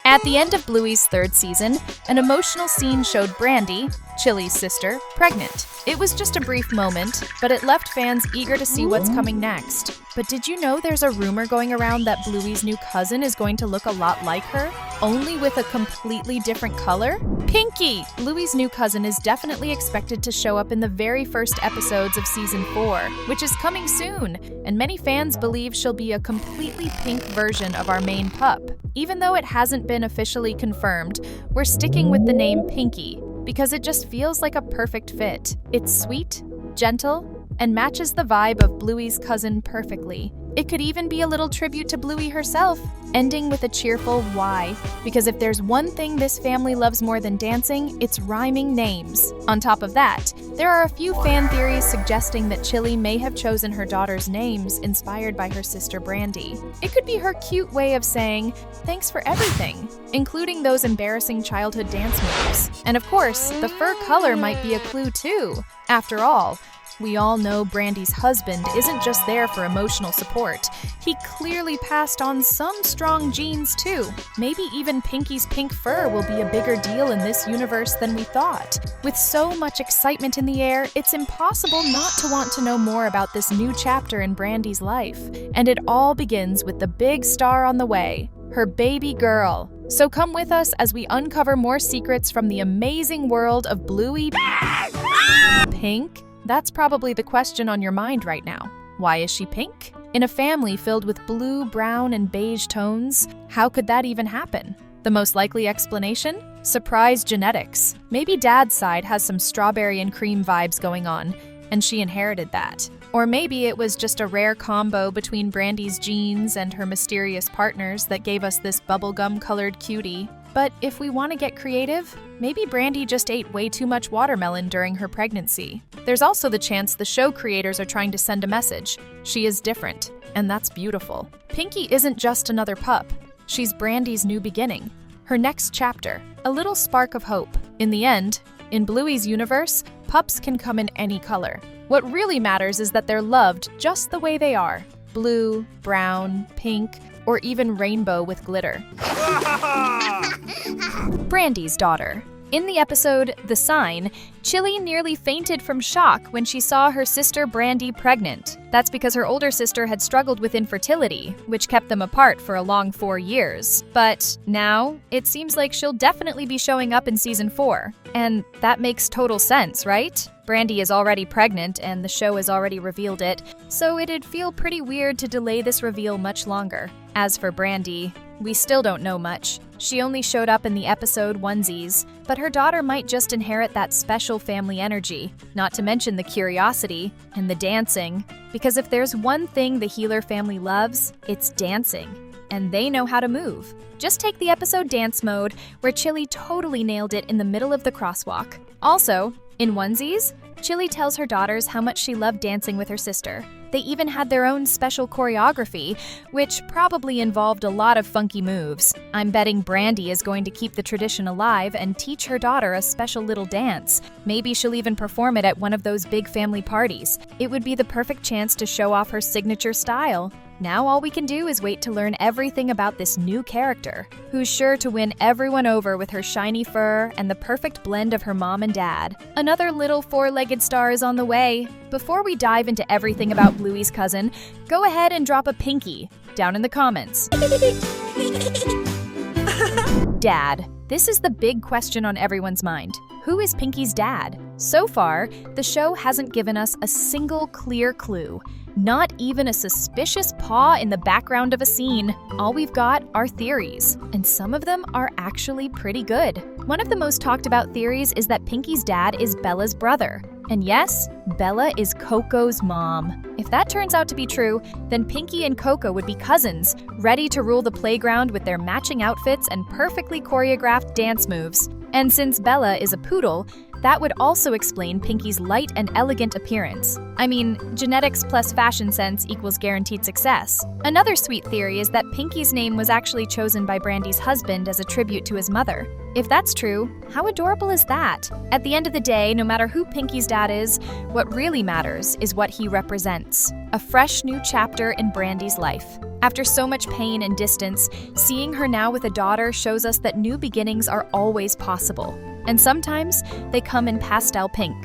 At the end of Bluey's third season, an emotional scene showed Brandy, Chili's sister, pregnant. It was just a brief moment, but it left fans eager to see what's coming next. But did you know there's a rumor going around that Bluey's new cousin is going to look a lot like her, only with a completely different color? Pinky! Bluey's new cousin is definitely expected to show up in the very first episodes of Season 4, which is coming soon, and many fans believe she'll be a completely pink version of our main pup. Even though it hasn't been officially confirmed, we're sticking with the name Pinky, because it just feels like a perfect fit. It's sweet, gentle, and matches the vibe of Bluey's cousin perfectly. It could even be a little tribute to Bluey herself, ending with a cheerful Y, because if there's one thing this family loves more than dancing, it's rhyming names. On top of that, there are a few fan theories suggesting that Chili may have chosen her daughter's names inspired by her sister Brandy. It could be her cute way of saying, "Thanks for everything," including those embarrassing childhood dance moves. And of course, the fur color might be a clue too. After all, we all know Brandy's husband isn't just there for emotional support. He clearly passed on some strong genes too. Maybe even Pinky's pink fur will be a bigger deal in this universe than we thought. With so much excitement in the air, it's impossible not to want to know more about this new chapter in Brandy's life. And it all begins with the big star on the way, her baby girl. So come with us as we uncover more secrets from the amazing world of Bluey. Pink? That's probably the question on your mind right now. Why is she pink? In a family filled with blue, brown, and beige tones, how could that even happen? The most likely explanation? Surprise genetics. Maybe Dad's side has some strawberry and cream vibes going on, and she inherited that. Or maybe it was just a rare combo between Brandy's genes and her mysterious partners that gave us this bubblegum-colored cutie. But if we want to get creative, maybe Brandy just ate way too much watermelon during her pregnancy. There's also the chance the show creators are trying to send a message. She is different, and that's beautiful. Pinky isn't just another pup. She's Brandy's new beginning, her next chapter, a little spark of hope. In the end, in Bluey's universe, pups can come in any color. What really matters is that they're loved just the way they are. Blue, brown, pink, or even rainbow with glitter. Brandy's daughter. In the episode The Sign, Chili nearly fainted from shock when she saw her sister Brandy pregnant. That's because her older sister had struggled with infertility, which kept them apart for a long 4 years. But now, it seems like she'll definitely be showing up in Season 4. And that makes total sense, right? Brandy is already pregnant and the show has already revealed it, so it'd feel pretty weird to delay this reveal much longer. As for Brandy, we still don't know much. She only showed up in the episode onesies, but her daughter might just inherit that special family energy, not to mention the curiosity and the dancing, because if there's one thing the Healer family loves, it's dancing, and they know how to move. Just take the episode Dance Mode, where Chili totally nailed it in the middle of the crosswalk. Also, in onesies, Chili tells her daughters how much she loved dancing with her sister. They even had their own special choreography, which probably involved a lot of funky moves. I'm betting Brandy is going to keep the tradition alive and teach her daughter a special little dance. Maybe she'll even perform it at one of those big family parties. It would be the perfect chance to show off her signature style. Now all we can do is wait to learn everything about this new character, who's sure to win everyone over with her shiny fur and the perfect blend of her mom and dad. Another little four-legged star is on the way. Before we dive into everything about Bluey's cousin, go ahead and drop a pinky down in the comments. Dad. This is the big question on everyone's mind. Who is Pinky's dad? So far, the show hasn't given us a single clear clue. Not even a suspicious paw in the background of a scene. All we've got are theories, and some of them are actually pretty good. One of the most talked about theories is that Pinky's dad is Bella's brother. And yes, Bella is Coco's mom. If that turns out to be true, then Pinky and Coco would be cousins, ready to rule the playground with their matching outfits and perfectly choreographed dance moves. And since Bella is a poodle, That would also explain Pinky's light and elegant appearance. I mean, genetics plus fashion sense equals guaranteed success. Another sweet theory is that Pinky's name was actually chosen by Brandy's husband as a tribute to his mother. If that's true, how adorable is that? At the end of the day, no matter who Pinky's dad is, what really matters is what he represents. A fresh new chapter in Brandy's life. After so much pain and distance, seeing her now with a daughter shows us that new beginnings are always possible. And sometimes they come in pastel pink.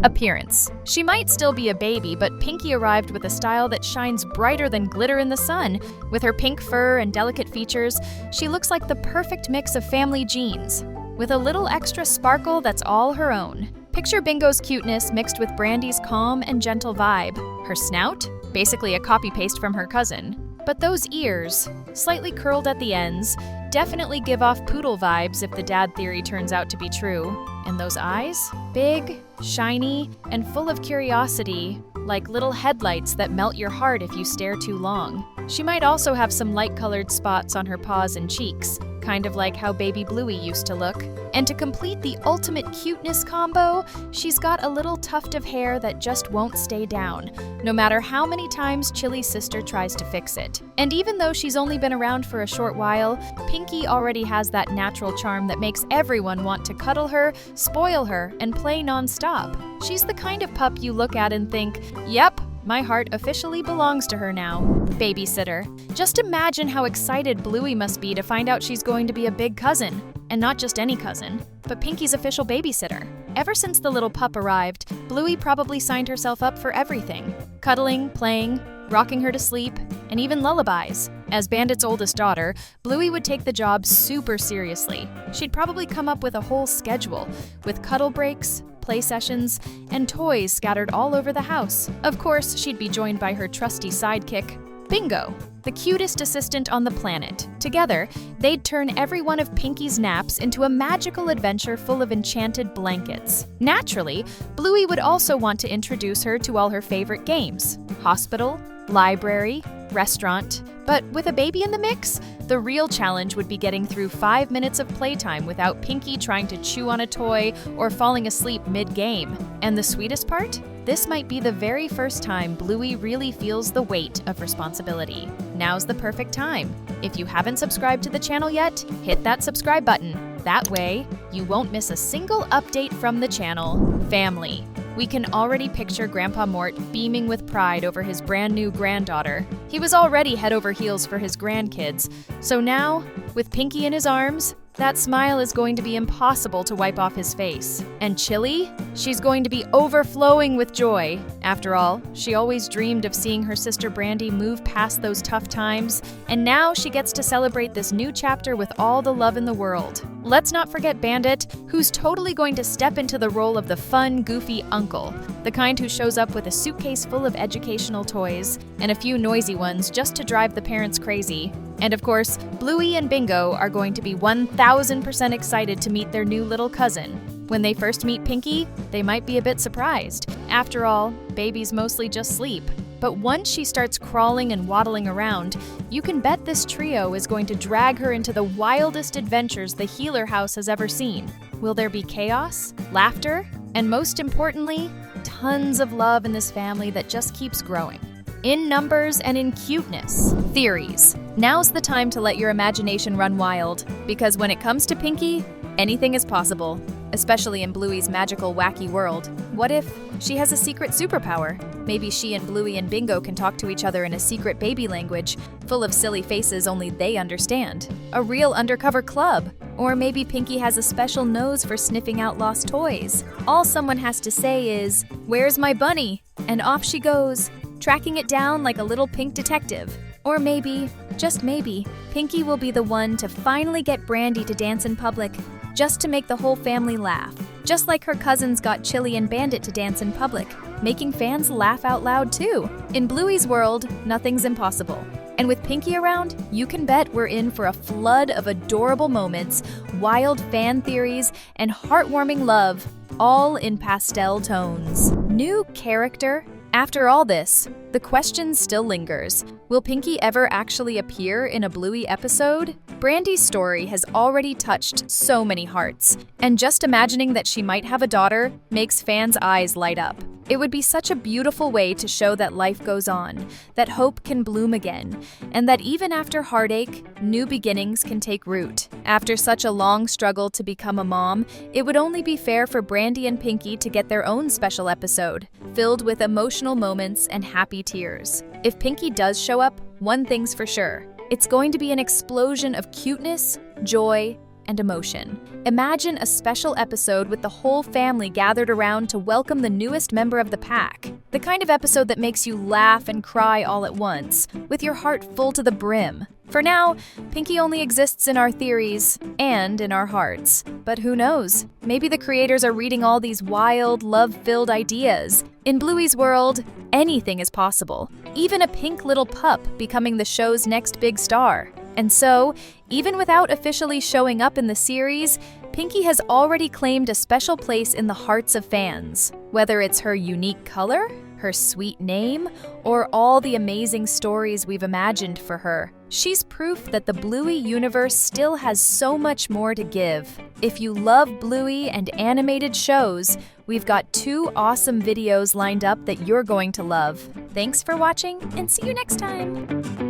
Appearance. She might still be a baby, but Pinky arrived with a style that shines brighter than glitter in the sun. With her pink fur and delicate features, she looks like the perfect mix of family genes, with a little extra sparkle that's all her own. Picture Bingo's cuteness mixed with Brandy's calm and gentle vibe. Her snout? Basically a copy-paste from her cousin. But those ears, slightly curled at the ends, definitely give off poodle vibes if the dad theory turns out to be true. And those eyes? Big, shiny, and full of curiosity, like little headlights that melt your heart if you stare too long. She might also have some light-colored spots on her paws and cheeks, kind of like how baby Bluey used to look. And to complete the ultimate cuteness combo, she's got a little tuft of hair that just won't stay down, no matter how many times Chili's sister tries to fix it. And even though she's only been around for a short while, Pinky already has that natural charm that makes everyone want to cuddle her, spoil her, and play non-stop. She's the kind of pup you look at and think, yep, my heart officially belongs to her now. Babysitter. Just imagine how excited Bluey must be to find out she's going to be a big cousin. And not just any cousin, but Pinky's official babysitter. Ever since the little pup arrived, Bluey probably signed herself up for everything. Cuddling, playing, rocking her to sleep, and even lullabies. As Bandit's oldest daughter, Bluey would take the job super seriously. She'd probably come up with a whole schedule, with cuddle breaks, play sessions, and toys scattered all over the house. Of course, she'd be joined by her trusty sidekick, Bingo, the cutest assistant on the planet. Together, they'd turn every one of Pinky's naps into a magical adventure full of enchanted blankets. Naturally, Bluey would also want to introduce her to all her favorite games: hospital, library, restaurant. But with a baby in the mix, the real challenge would be getting through 5 minutes of playtime without Pinky trying to chew on a toy or falling asleep mid-game. And the sweetest part? This might be the very first time Bluey really feels the weight of responsibility. Now's the perfect time. If you haven't subscribed to the channel yet, hit that subscribe button. That way, you won't miss a single update from the channel. Family. We can already picture Grandpa Mort beaming with pride over his brand new granddaughter. He was already head over heels for his grandkids, so now, with Pinky in his arms, that smile is going to be impossible to wipe off his face. And Chili? She's going to be overflowing with joy. After all, she always dreamed of seeing her sister Brandy move past those tough times, and now she gets to celebrate this new chapter with all the love in the world. Let's not forget Bandit, who's totally going to step into the role of the fun, goofy uncle, the kind who shows up with a suitcase full of educational toys and a few noisy ones just to drive the parents crazy. And of course, Bluey and Bingo are going to be 1000% excited to meet their new little cousin. When they first meet Pinky, they might be a bit surprised. After all, babies mostly just sleep. But once she starts crawling and waddling around, you can bet this trio is going to drag her into the wildest adventures the Healer House has ever seen. Will there be chaos, laughter, and most importantly, tons of love in this family that just keeps growing? In numbers and in cuteness. Theories. Now's the time to let your imagination run wild, because when it comes to Pinky, anything is possible, especially in Bluey's magical, wacky world. What if she has a secret superpower? Maybe she and Bluey and Bingo can talk to each other in a secret baby language, full of silly faces only they understand. A real undercover club. Or maybe Pinky has a special nose for sniffing out lost toys. All someone has to say is, "Where's my bunny?" And off she goes, tracking it down like a little pink detective. Or maybe, just maybe, Pinky will be the one to finally get Brandy to dance in public, just to make the whole family laugh. Just like her cousins got Chili and Bandit to dance in public, making fans laugh out loud too. In Bluey's world, nothing's impossible. And with Pinky around, you can bet we're in for a flood of adorable moments, wild fan theories, and heartwarming love, all in pastel tones. New character After all this, the question still lingers. Will Pinky ever actually appear in a Bluey episode? Brandy's story has already touched so many hearts, and just imagining that she might have a daughter makes fans' eyes light up. It would be such a beautiful way to show that life goes on, that hope can bloom again, and that even after heartache, new beginnings can take root. After such a long struggle to become a mom, it would only be fair for Brandy and Pinky to get their own special episode, filled with emotional moments and happy tears. If Pinky does show up, one thing's for sure. It's going to be an explosion of cuteness, joy, and emotion. Imagine a special episode with the whole family gathered around to welcome the newest member of the pack. The kind of episode that makes you laugh and cry all at once, with your heart full to the brim. For now, Pinky only exists in our theories and in our hearts. But who knows? Maybe the creators are reading all these wild, love-filled ideas. In Bluey's world, anything is possible. Even a pink little pup becoming the show's next big star. And so, even without officially showing up in the series, Pinky has already claimed a special place in the hearts of fans. Whether it's her unique color, her sweet name, or all the amazing stories we've imagined for her, she's proof that the Bluey universe still has so much more to give. If you love Bluey and animated shows, we've got 2 awesome videos lined up that you're going to love. Thanks for watching, and see you next time!